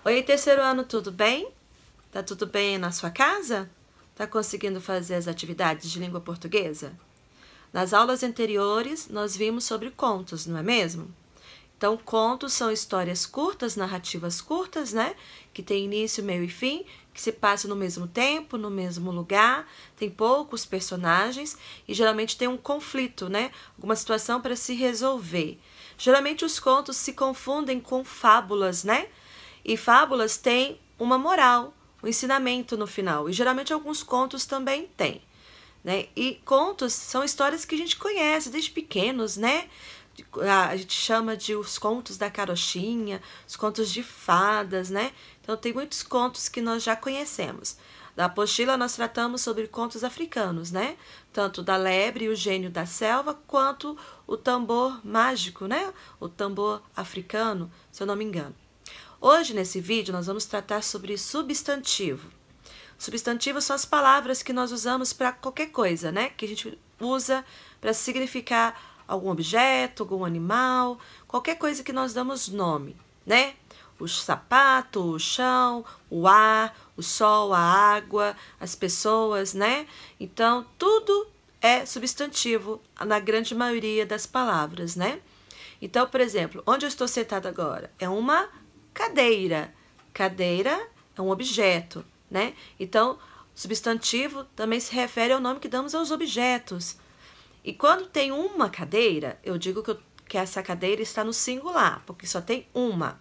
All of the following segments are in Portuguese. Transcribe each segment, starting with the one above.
Oi, terceiro ano, tudo bem? Tá tudo bem na sua casa? Tá conseguindo fazer as atividades de língua portuguesa? Nas aulas anteriores, nós vimos sobre contos, não é mesmo? Então, contos são histórias curtas, narrativas curtas, né? Que tem início, meio e fim, que se passam no mesmo tempo, no mesmo lugar, tem poucos personagens e geralmente tem um conflito, né? Alguma situação para se resolver. Geralmente os contos se confundem com fábulas, né? E fábulas têm uma moral, um ensinamento no final. E geralmente alguns contos também têm, né? E contos são histórias que a gente conhece desde pequenos, né? A gente chama de os contos da carochinha, os contos de fadas, né? Então tem muitos contos que nós já conhecemos. Na apostila nós tratamos sobre contos africanos, né? Tanto da lebre e o gênio da selva, quanto o tambor mágico, né? O tambor africano, se eu não me engano. Hoje, nesse vídeo, nós vamos tratar sobre substantivo. Substantivos são as palavras que nós usamos para qualquer coisa, né? Que a gente usa para significar algum objeto, algum animal, qualquer coisa que nós damos nome, né? O sapato, o chão, o ar, o sol, a água, as pessoas, né? Então, tudo é substantivo na grande maioria das palavras, né? Então, por exemplo, onde eu estou sentada agora? É uma cadeira. Cadeira é um objeto, né? Então, substantivo também se refere ao nome que damos aos objetos. E quando tem uma cadeira, eu digo que essa cadeira está no singular, porque só tem uma.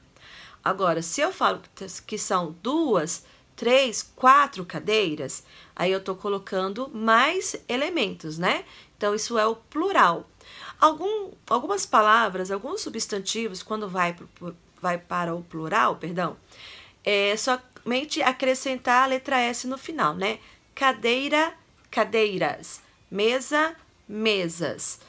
Agora, se eu falo que são 2, 3, 4 cadeiras, aí eu estou colocando mais elementos, né? Então, isso é o plural. Algumas palavras, alguns substantivos, quando vai para o plural, é somente acrescentar a letra S no final, né? Cadeira, cadeiras. Mesa, mesas.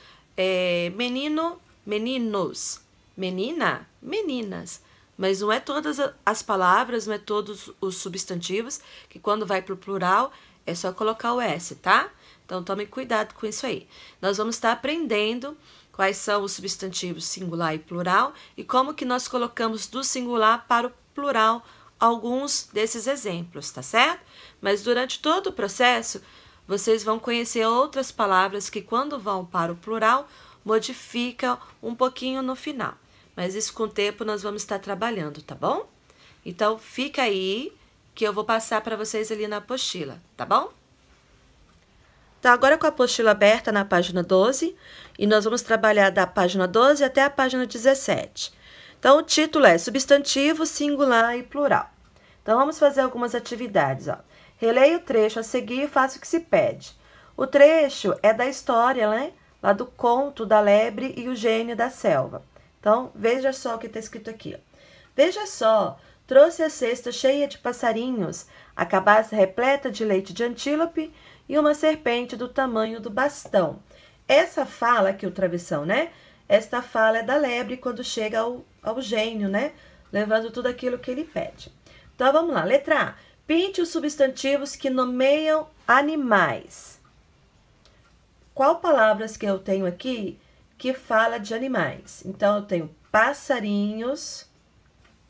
Menino, meninos. Menina, meninas. Mas não é todas as palavras, não é todos os substantivos, que quando vai para o plural é só colocar o S, tá? Então, tome cuidado com isso aí. Nós vamos estar aprendendo quais são os substantivos singular e plural e como que nós colocamos do singular para o plural alguns desses exemplos, tá certo? Mas durante todo o processo, vocês vão conhecer outras palavras que quando vão para o plural, modificam um pouquinho no final. Mas isso com o tempo nós vamos estar trabalhando, tá bom? Então, fica aí que eu vou passar para vocês ali na apostila, tá bom? Então, agora com a apostila aberta na página 12, e nós vamos trabalhar da página 12 até a página 17. Então, o título é Substantivo, Singular e Plural. Então, vamos fazer algumas atividades, ó. Releia o trecho a seguir e faça o que se pede. O trecho é da história, né? Lá do conto da lebre e o gênio da selva. Então, veja só o que está escrito aqui, ó. Veja só, trouxe a cesta cheia de passarinhos, a cabaça repleta de leite de antílope e uma serpente do tamanho do bastão. Essa fala aqui, o travessão, né? Esta fala é da lebre quando chega ao gênio, né? Levando tudo aquilo que ele pede. Então, vamos lá. Letra A. Pinte os substantivos que nomeiam animais. Qual palavras que eu tenho aqui que fala de animais? Então, eu tenho passarinhos,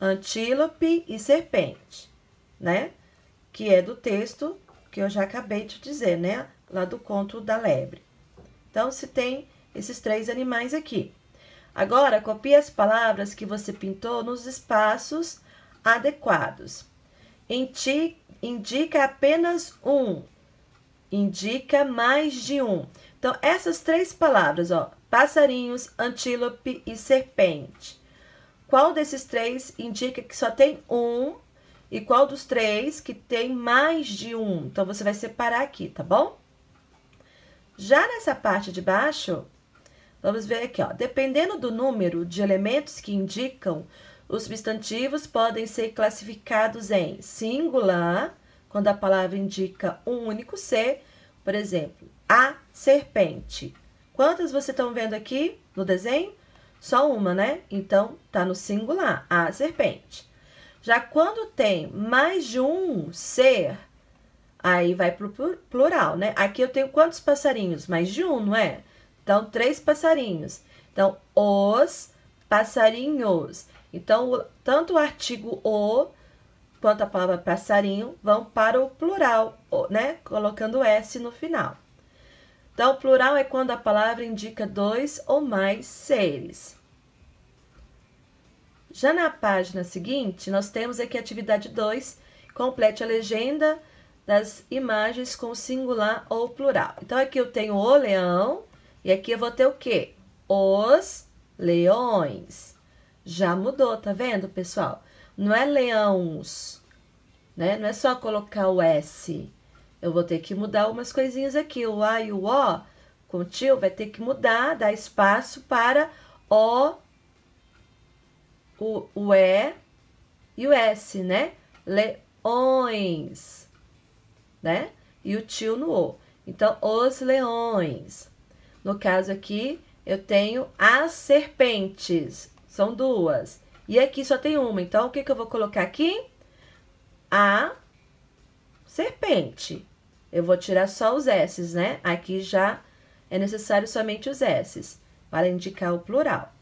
antílope e serpente, né? Que é do texto que eu já acabei de dizer, né? Lá do conto da lebre. Então, se tem esses 3 animais aqui. Agora, copie as palavras que você pintou nos espaços adequados. Indica apenas um. Indica mais de um. Então, essas 3 palavras, ó, passarinhos, antílope e serpente. Qual desses 3 indica que só tem um e qual dos 3 que tem mais de um? Então, você vai separar aqui, tá bom? Já nessa parte de baixo, vamos ver aqui, ó. Dependendo do número de elementos que indicam, os substantivos podem ser classificados em singular, quando a palavra indica um único ser, por exemplo, a serpente. Quantas vocês estão vendo aqui no desenho? Só uma, né? Então, tá no singular, a serpente. Já quando tem mais de um ser, aí vai pro plural, né? Aqui eu tenho quantos passarinhos? Mais de um, não é? Então, 3 passarinhos. Então, os passarinhos. Então, tanto o artigo o quanto a palavra passarinho, vão para o plural, né? Colocando S no final. Então, o plural é quando a palavra indica 2 ou mais seres. Já na página seguinte, nós temos aqui a atividade 2, complete a legenda das imagens com singular ou plural. Então, aqui eu tenho o leão, e aqui eu vou ter o quê? Os leões. Já mudou, tá vendo, pessoal? Não é leãos, né? Não é só colocar o S. Eu vou ter que mudar umas coisinhas aqui. O A e o O, com o tio, vai ter que mudar, dar espaço para o E e o S, né? Leões, né? E o tio no O. Então, os leões. No caso aqui, eu tenho as serpentes. São duas. E aqui só tem uma. Então, o que eu vou colocar aqui? A serpente. Eu vou tirar só os S's, né? Aqui já é necessário somente os S's, para indicar o plural.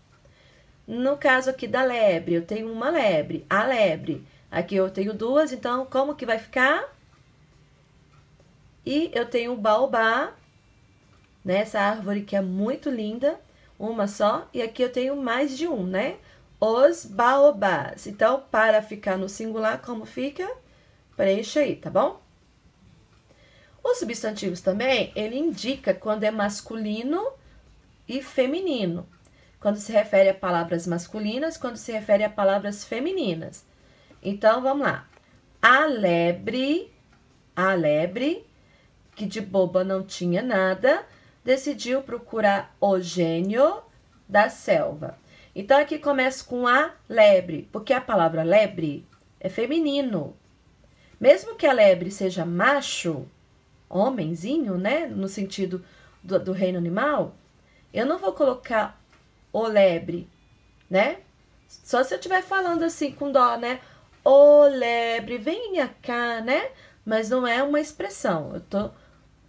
No caso aqui da lebre, eu tenho uma lebre, a lebre. Aqui eu tenho duas, então como que vai ficar? E eu tenho o baobá, né? Essa árvore que é muito linda, uma só. E aqui eu tenho mais de um, né? Os baobás. Então, para ficar no singular, como fica? Preencha aí, tá bom? Os substantivos também, ele indica quando é masculino e feminino. Quando se refere a palavras masculinas, quando se refere a palavras femininas. Então, vamos lá. A lebre, que de boba não tinha nada, decidiu procurar o gênio da selva. Então, aqui começa com a lebre, porque a palavra lebre é feminino. Mesmo que a lebre seja macho, homenzinho, né? No sentido do reino animal, eu não vou colocar o lebre, né? Só se eu estiver falando assim com dó, né? Ô lebre, venha cá, né? Mas não é uma expressão, eu tô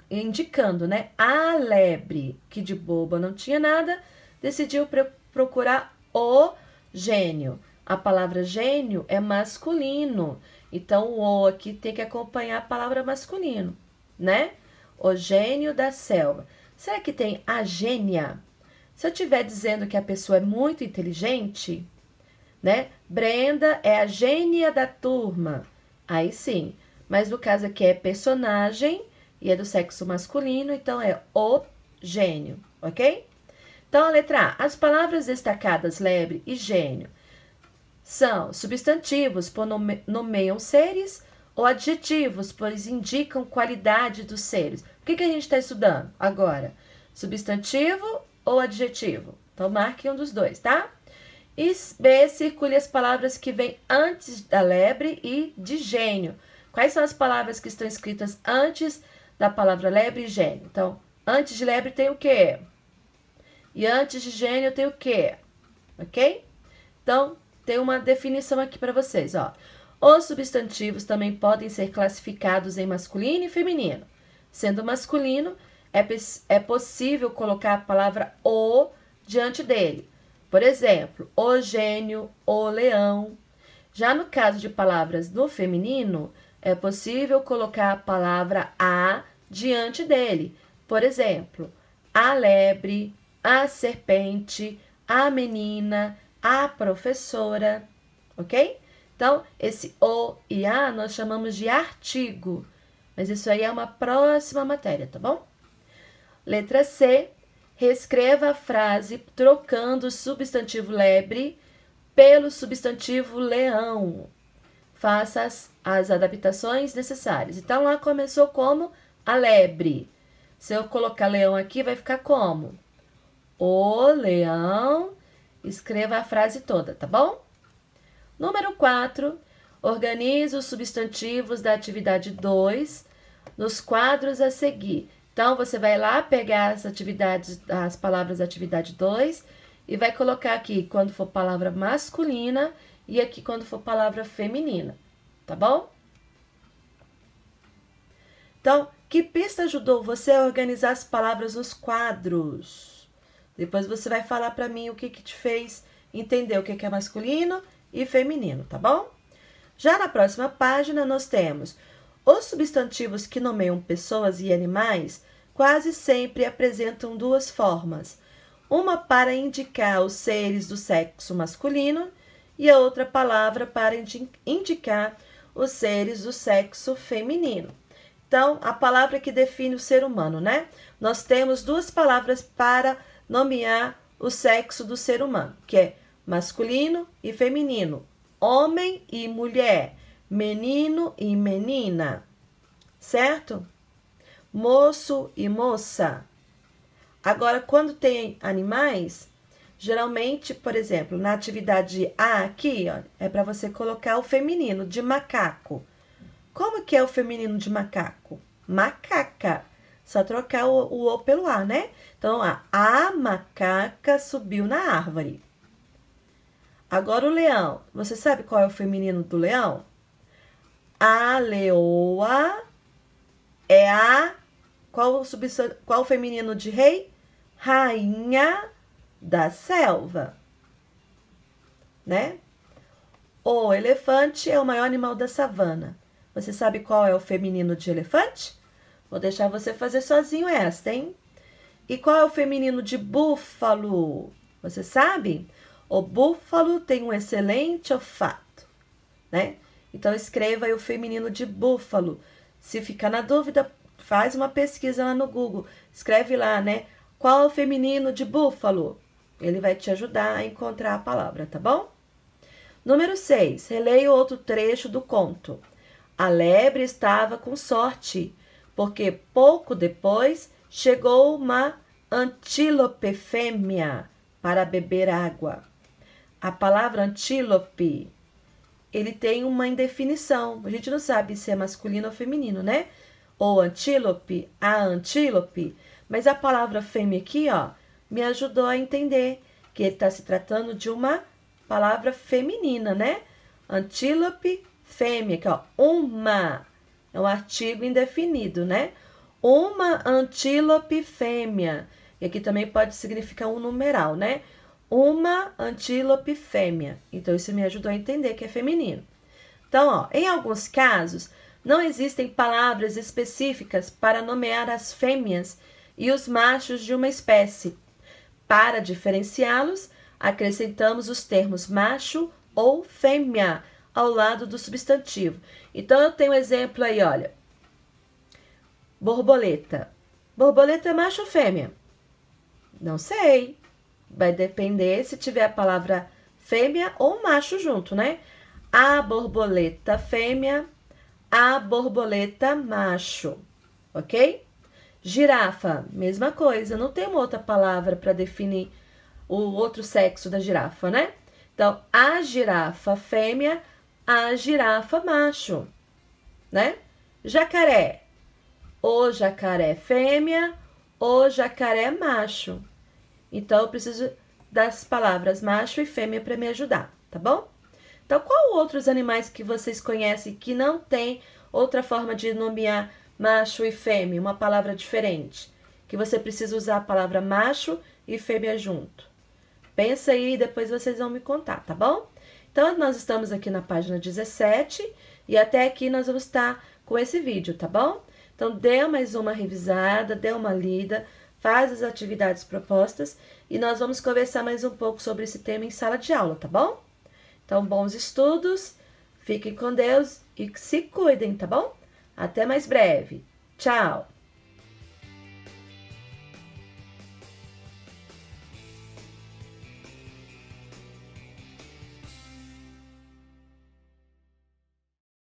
indicando, né? A lebre, que de boba não tinha nada, decidiu procurar o gênio. A palavra gênio é masculino, então o O aqui tem que acompanhar a palavra masculino, né? O gênio da selva. Será que tem a gênia? Se eu estiver dizendo que a pessoa é muito inteligente, né? Brenda é a gênia da turma. Aí sim. Mas no caso aqui é personagem e é do sexo masculino, então é o gênio, ok? Então, a letra A. As palavras destacadas lebre e gênio são substantivos, pois nomeiam seres, ou adjetivos, pois indicam qualidade dos seres. O que a gente está estudando agora? Substantivo ou adjetivo? Então, marque um dos dois, tá? E B, circule as palavras que vêm antes da lebre e de gênio. Quais são as palavras que estão escritas antes da palavra lebre e gênio? Então, antes de lebre tem o quê? E antes de gênio tem o quê? Ok? Então, tem uma definição aqui para vocês, ó. Os substantivos também podem ser classificados em masculino e feminino. Sendo masculino, é possível colocar a palavra o diante dele. Por exemplo, o gênio, o leão. Já no caso de palavras no feminino, é possível colocar a palavra a diante dele. Por exemplo, a lebre, a serpente, a menina, a professora, ok? Então, esse o e a nós chamamos de artigo, mas isso aí é uma próxima matéria, tá bom? Letra C, reescreva a frase trocando o substantivo lebre pelo substantivo leão. Faça as adaptações necessárias. Então, lá começou como a lebre. Se eu colocar leão aqui, vai ficar como? O leão. Escreva a frase toda, tá bom? Número 4. Organize os substantivos da atividade 2 nos quadros a seguir. Então, você vai lá pegar as palavras da atividade 2 e vai colocar aqui quando for palavra masculina e aqui quando for palavra feminina, tá bom? Então, que pista ajudou você a organizar as palavras nos quadros? Depois você vai falar para mim o que te fez entender o que é masculino e feminino, tá bom? Já na próxima página, nós temos os substantivos que nomeiam pessoas e animais quase sempre apresentam duas formas. Uma para indicar os seres do sexo masculino e a outra palavra para indicar os seres do sexo feminino. Então, a palavra que define o ser humano, né? Nós temos duas palavras para nomear o sexo do ser humano, que é masculino e feminino, homem e mulher, menino e menina, certo? Moço e moça. Agora, quando tem animais, geralmente, por exemplo, na atividade A aqui, ó, é para você colocar o feminino de macaco. Como que é o feminino de macaco? Macaca. Só trocar o O pelo A, né? Então, a macaca subiu na árvore. Agora o leão. Você sabe qual é o feminino do leão? A leoa é a... Qual o feminino de rei? Rainha da selva. Né? O elefante é o maior animal da savana. Você sabe qual é o feminino de elefante? Vou deixar você fazer sozinho esta, hein? E qual é o feminino de búfalo? Você sabe? O búfalo tem um excelente olfato, né? Então, escreva aí o feminino de búfalo. Se ficar na dúvida, faz uma pesquisa lá no Google. Escreve lá, né? Qual é o feminino de búfalo? Ele vai te ajudar a encontrar a palavra, tá bom? Número 6. Releia outro trecho do conto. A lebre estava com sorte, porque pouco depois chegou uma antílope fêmea para beber água. A palavra antílope, ele tem uma indefinição. A gente não sabe se é masculino ou feminino, né? Ou antílope, a antílope. Mas a palavra fêmea aqui, ó, me ajudou a entender que ele está se tratando de uma palavra feminina, né? Antílope fêmea, aqui, ó, uma. É um artigo indefinido, né? Uma antílope fêmea. E aqui também pode significar um numeral, né? Uma antílope fêmea. Então, isso me ajudou a entender que é feminino. Então, ó, em alguns casos, não existem palavras específicas para nomear as fêmeas e os machos de uma espécie. Para diferenciá-los, acrescentamos os termos macho ou fêmea ao lado do substantivo. Então, eu tenho um exemplo aí, olha. Borboleta. Borboleta é macho ou fêmea? Não sei. Vai depender se tiver a palavra fêmea ou macho junto, né? A borboleta fêmea, a borboleta macho, ok? Girafa, mesma coisa. Não tem uma outra palavra para definir o outro sexo da girafa, né? Então, a girafa fêmea, a girafa macho, né? Jacaré. O jacaré fêmea, o jacaré macho. Então, eu preciso das palavras macho e fêmea para me ajudar, tá bom? Então, qual outros animais que vocês conhecem que não tem outra forma de nomear macho e fêmea, uma palavra diferente? Que você precisa usar a palavra macho e fêmea junto. Pensa aí e depois vocês vão me contar, tá bom? Então, nós estamos aqui na página 17 e até aqui nós vamos estar com esse vídeo, tá bom? Então, dê mais uma revisada, dê uma lida, faz as atividades propostas e nós vamos conversar mais um pouco sobre esse tema em sala de aula, tá bom? Então, bons estudos, fiquem com Deus e se cuidem, tá bom? Até mais breve. Tchau!